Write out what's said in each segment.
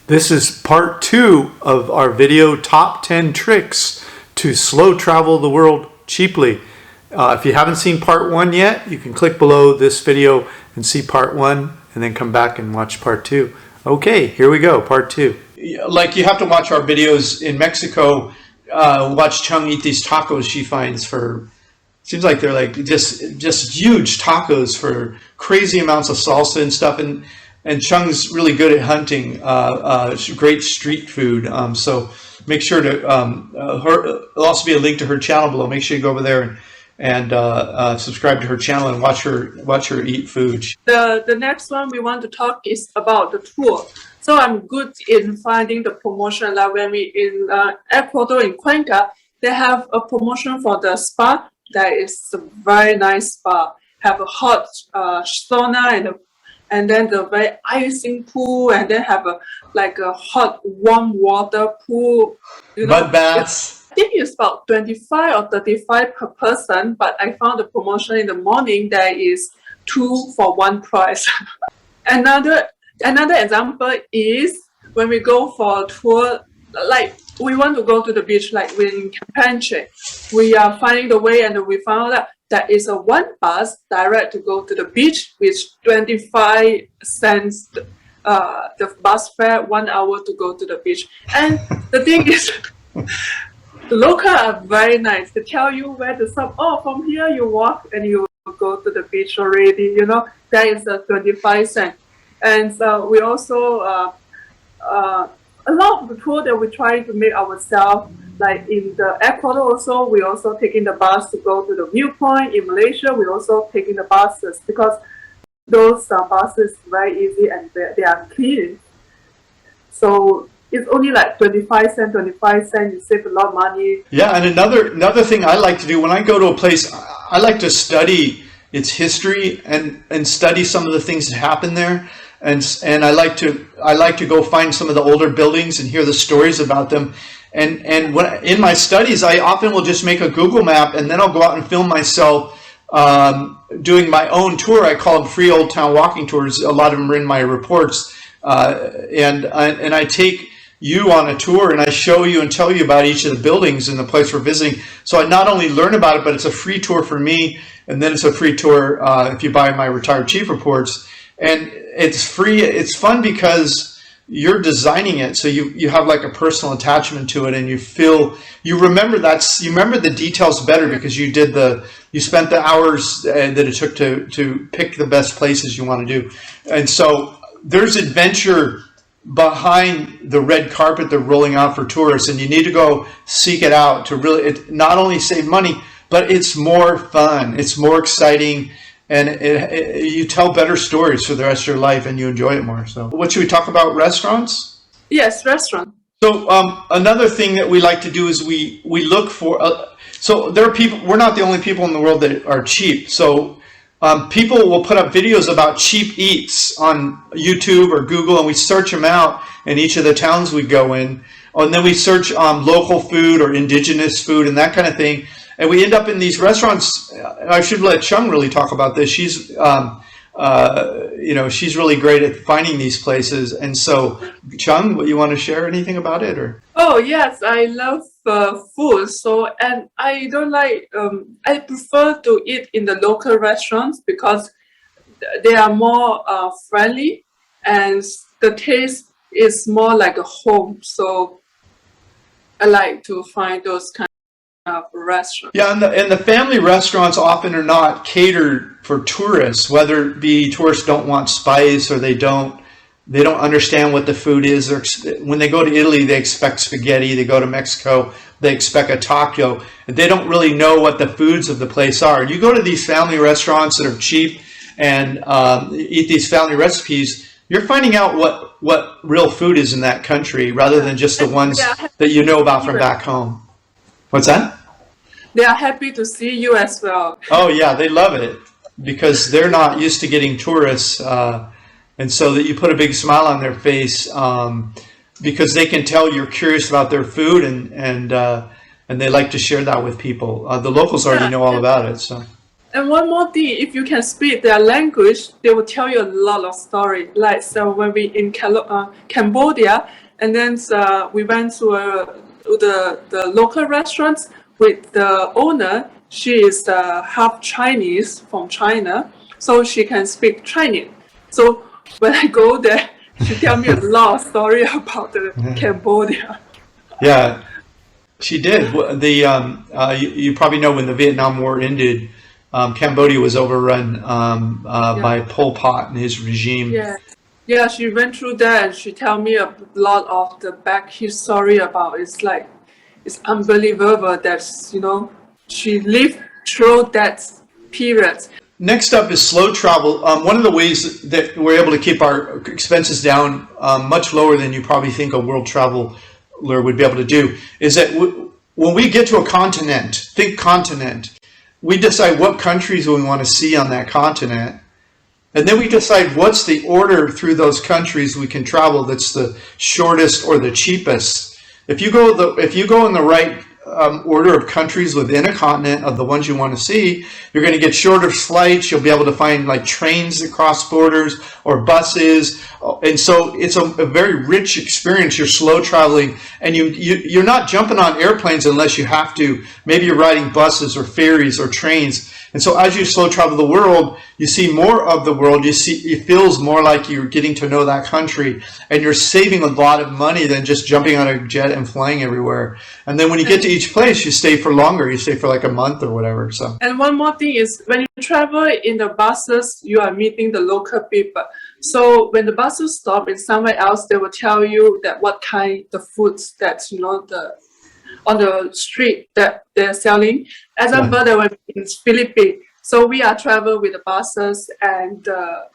This is part 2 of our video top 10 tricks to slow travel the world cheaply. If you haven't seen part 1 yet, you can click below this video and see part 1 and then come back and watch part 2. Okay, here we go, part 2. Like, you have to watch our videos in Mexico. Watch Chung eat these tacos she finds for, seems like they're like just huge tacos for crazy amounts of salsa and stuff. And Chung's really good at hunting great street food. So make sure to, there'll also be a link to her channel below. Make sure you go over there and subscribe to her channel and watch her eat food. The next one we want to talk is about the tour. So I'm good in finding the promotion. Like when we in Ecuador, in Cuenca, they have a promotion for the spa. That is a very nice spa. Have a hot sauna and then the very icing pool, and then have a hot warm water pool. Mud baths. I think it's about 25 or 35 per person, but I found the promotion in the morning that is 2 for 1 price. Another example is when we go for a tour, like we want to go to the beach, like in 𝐇𝐎𝐁𝐎. We are finding the way, and we found out that is a 1 bus direct to go to the beach with 25 cents the bus fare, 1 hour to go to the beach. And the thing is, the locals are very nice. They tell you where to stop. Oh, from here you walk and you go to the beach already. That is 25 cents. And so we also a lot of the tour that we try to make ourselves. Like in the Ecuador also, we also taking the bus to go to the viewpoint. In Malaysia, we also taking the buses because those buses very easy and they are clean. So it's only like 25 cents, you save a lot of money. Yeah, and another thing I like to do when I go to a place, I like to study its history and study some of the things that happen there. And I like to go find some of the older buildings and hear the stories about them. And when in my studies, I often will just make a Google map, and then I'll go out and film myself doing my own tour. I call them free old town walking tours. A lot of them are in my reports, and I take you on a tour, and I show you and tell you about each of the buildings and the place we're visiting. So I not only learn about it, but it's a free tour for me, and then it's a free tour if you buy my Retired Chief reports. And it's free. It's fun because you're designing it, so you have like a personal attachment to it, and you remember the details better because you spent the hours that it took to pick the best places you want to do. And so there's adventure behind the red carpet they're rolling out for tourists, and you need to go seek it out to really not only save money, but it's more fun, it's more exciting. And you tell better stories for the rest of your life, and you enjoy it more. So, what should we talk about? Restaurants? Yes, restaurant. So, another thing that we like to do is we look for. So there are people. We're not the only people in the world that are cheap. So, people will put up videos about cheap eats on YouTube or Google, and we search them out in each of the towns we go in, and then we search local food or indigenous food and that kind of thing. And we end up in these restaurants. I should let Chung really talk about this. She's, she's really great at finding these places. And so, Chung, you want to share anything about it, or? Oh yes, I love food. So, and I don't like. I prefer to eat in the local restaurants because they are more friendly, and the taste is more like a home. So, I like to find those kind of restaurants. Yeah, and the family restaurants often are not catered for tourists, whether it be tourists don't want spice or they don't understand what the food is. When they go to Italy, they expect spaghetti. They go to Mexico, they expect a taco. They don't really know what the foods of the place are. You go to these family restaurants that are cheap and eat these family recipes, you're finding out what real food is in that country rather than just the ones that you know about from back home. What's that? They are happy to see you as well. Oh yeah, they love it because they're not used to getting tourists, and so that you put a big smile on their face because they can tell you're curious about their food, and they like to share that with people. The locals already know all about it. So. And one more thing, if you can speak their language, they will tell you a lot of story. Like, so when we in Cambodia, and then we went to the local restaurants with the owner. She is half Chinese from China, so she can speak Chinese. So when I go there, she tell me a lot of story about Cambodia. Yeah, she did. You probably know when the Vietnam War ended, Cambodia was overrun by Pol Pot and his regime. Yeah, she went through that, and she tell me a lot of the back history about. It's unbelievable that she lived through that period. Next up is slow travel. One of the ways that we're able to keep our expenses down much lower than you probably think a world traveler would be able to do is that when we get to a continent, think continent, we decide what countries we want to see on that continent. And then we decide what's the order through those countries we can travel that's the shortest or the cheapest. If you go in the right order of countries within a continent of the ones you want to see, you're going to get shorter flights. You'll be able to find like trains that cross borders or buses, and so it's a very rich experience. You're slow traveling, and you're not jumping on airplanes unless you have to. Maybe you're riding buses or ferries or trains. And so as you slow travel the world, you see more of the world. It feels more like you're getting to know that country, and you're saving a lot of money than just jumping on a jet and flying everywhere. And then when you get to each place, you stay for longer. You stay for like a month or whatever. So. And one more thing is, when you travel in the buses, you are meeting the local people. So when the buses stop in somewhere else, they will tell you that what kind of foods that on the street that they're selling. As I'm brother went in Philippines, so we are travel with the buses and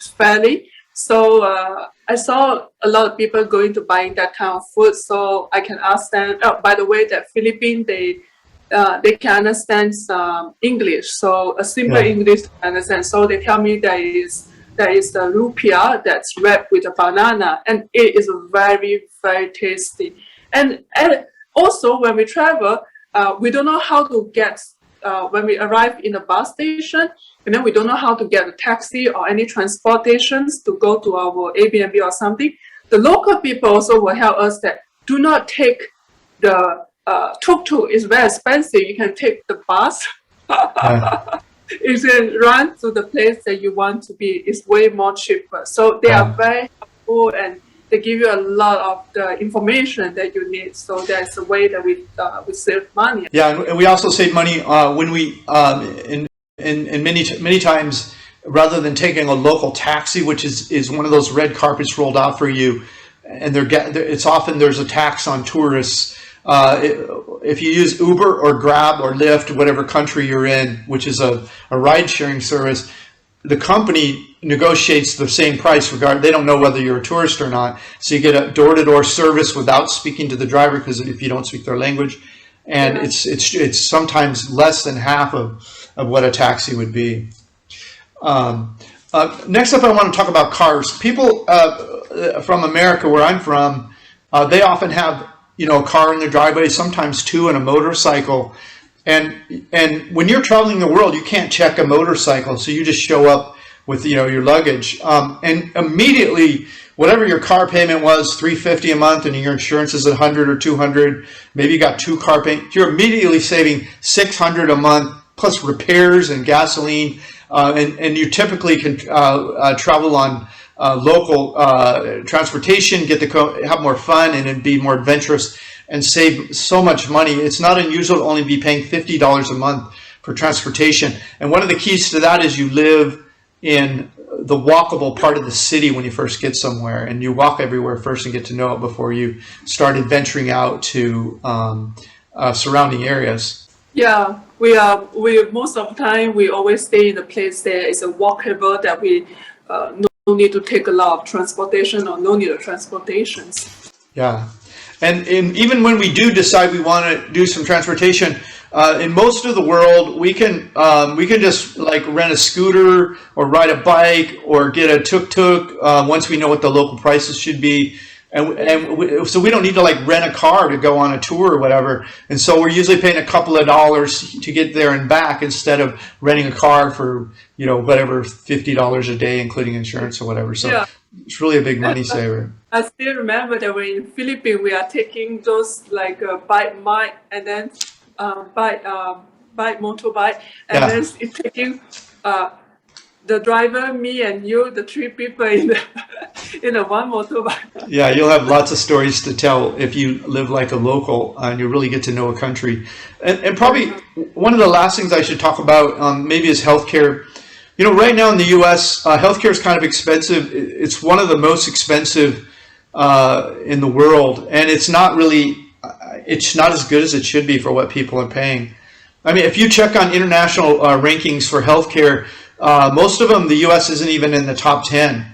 ferry. So I saw a lot of people going to buying that kind of food. So I can ask them. Oh, by the way, that Philippines they can understand English. So a simple English to understand. So they tell me there is the lumpia that's wrapped with a banana, and it is very, very tasty. And also, when we travel, we don't know how to get, when we arrive in a bus station, and then we don't know how to get a taxi or any transportations to go to our Airbnb or something. The local people also will help us that do not take the tuk-tuk. It's very expensive. You can take the bus. You can run to the place that you want to be. It's way more cheaper. So they are very helpful, and they give you a lot of the information that you need. So that's a way that we save money. Yeah, and we also save money when we in many times, rather than taking a local taxi, which is one of those red carpets rolled out for you, and it's often there's a tax on tourists. If you use Uber or Grab or Lyft, whatever country you're in, which is a ride-sharing service, the company negotiates the same price they don't know whether you're a tourist or not. So you get a door-to-door service without speaking to the driver, because if you don't speak their language, and it's sometimes less than half of what a taxi would be. Next up, I want to talk about cars. People from America, where I'm from, they often have a car in their driveway, sometimes two, and a motorcycle. And when you're traveling the world, you can't check a motorcycle, so you just show up with your luggage, and immediately whatever your car payment was, $350 a month, and your insurance is $100 or $200. Maybe you got two car payments. You're immediately saving $600 a month plus repairs and gasoline, and you typically can travel on local transportation, get to have more fun and be more adventurous and save so much money. It's not unusual to only be paying $50 a month for transportation. And one of the keys to that is you live in the walkable part of the city when you first get somewhere, and you walk everywhere first and get to know it before you start adventuring out to surrounding areas. Yeah, we most of the time we always stay in a place that is a walkable, that we no need to take a lot of transportation or no need of transportations. Yeah, and even when we do decide we want to do some transportation, in most of the world, we can just like rent a scooter or ride a bike or get a tuk-tuk once we know what the local prices should be. So we don't need to like rent a car to go on a tour or whatever. And so we're usually paying a couple of dollars to get there and back instead of renting a car for, you know, whatever, $50 a day, including insurance or whatever. So it's really a big money saver. I still remember that when in Philippines we are taking those like bike and then motorbike, and then it's taking the driver, me, and you, the three people in the one motorbike. Yeah, you'll have lots of stories to tell if you live like a local and you really get to know a country. And probably one of the last things I should talk about maybe is healthcare. You know, right now in the U.S., healthcare is kind of expensive. It's one of the most expensive in the world, and it's not as good as it should be for what people are paying. I mean, if you check on international rankings for healthcare, most of them, the U.S. isn't even in the top 10.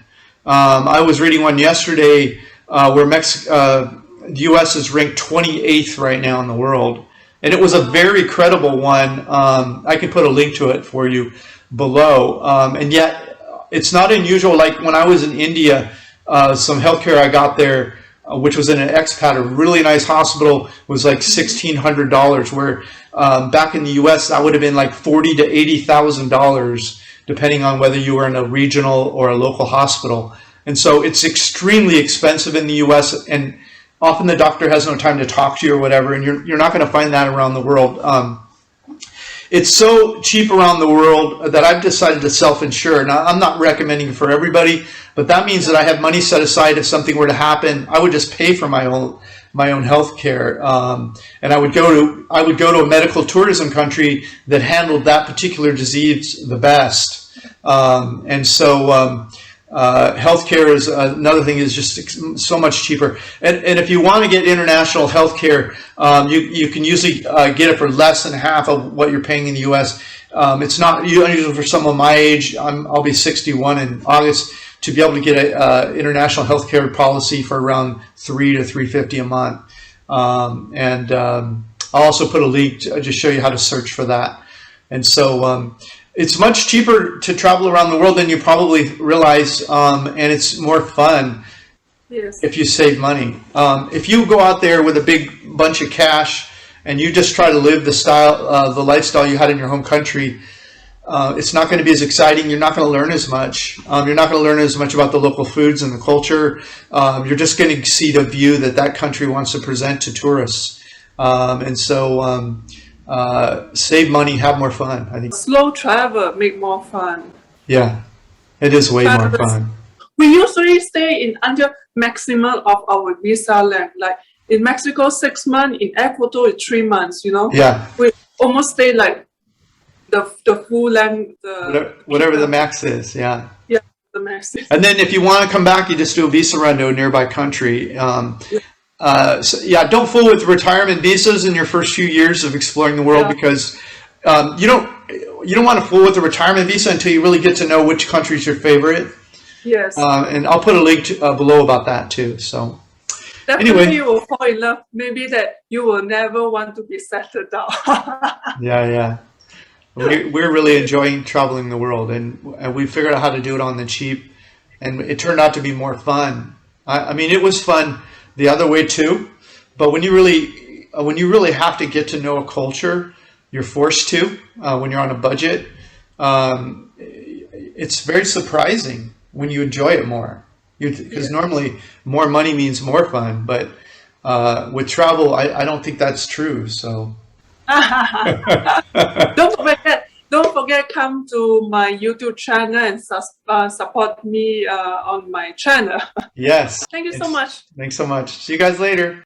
I was reading one yesterday where the U.S. is ranked 28th right now in the world. And it was a very credible one. I can put a link to it for you below. And yet, it's not unusual. Like when I was in India, some healthcare I got there, which was in an expat, a really nice hospital, was like $1,600, where back in the U.S., that would have been like $40,000 to $80,000. Depending on whether you were in a regional or a local hospital. And so it's extremely expensive in the US, and often the doctor has no time to talk to you or whatever, and you're not going to find that around the world. It's so cheap around the world that I've decided to self-insure. Now, I'm not recommending it for everybody, but that means that I have money set aside if something were to happen. I would just pay for my own health care, and I would go to a medical tourism country that handled that particular disease the best. And so healthcare is another thing, is just so much cheaper. And if you want to get international healthcare, you can usually get it for less than half of what you're paying in the U.S. It's not unusual for someone my age. I'll be 61 in August, to be able to get an international healthcare policy for around $300 to $350 a month. I'll also put a link to just show you how to search for that. And so it's much cheaper to travel around the world than you probably realize, and it's more fun if you save money. If you go out there with a big bunch of cash and you just try to live the lifestyle you had in your home country, it's not going to be as exciting. You're not going to learn as much. You're not going to learn as much about the local foods and the culture. You're just going to see the view that country wants to present to tourists. And so save money, have more fun, I think. Slow travel make more fun. Yeah, it is way more fun. We usually stay in under maximum of our visa length. Like in Mexico, 6 months. In Ecuador, it's 3 months, you know? Yeah. We almost stay like the full length. Whatever the max is, yeah. Yeah, the max is. And then if you want to come back, you just do a visa run to a nearby country. So, yeah, don't fool with retirement visas in your first few years of exploring the world, because you don't want to fool with the retirement visa until you really get to know which country is your favorite. Yes. And I'll put a link below about that too. So definitely, anyway, you will fall in love. Maybe that you will never want to be settled down. Yeah. We're really enjoying traveling the world, and we figured out how to do it on the cheap, and it turned out to be more fun. I mean, it was fun the other way too, but when you really have to get to know a culture, you're forced to when you're on a budget. It's very surprising when you enjoy it more, because normally more money means more fun, but with travel, I don't think that's true. So don't forget come to my YouTube channel and support me on my channel. Yes. Thank you so much. Thanks so much. See you guys later.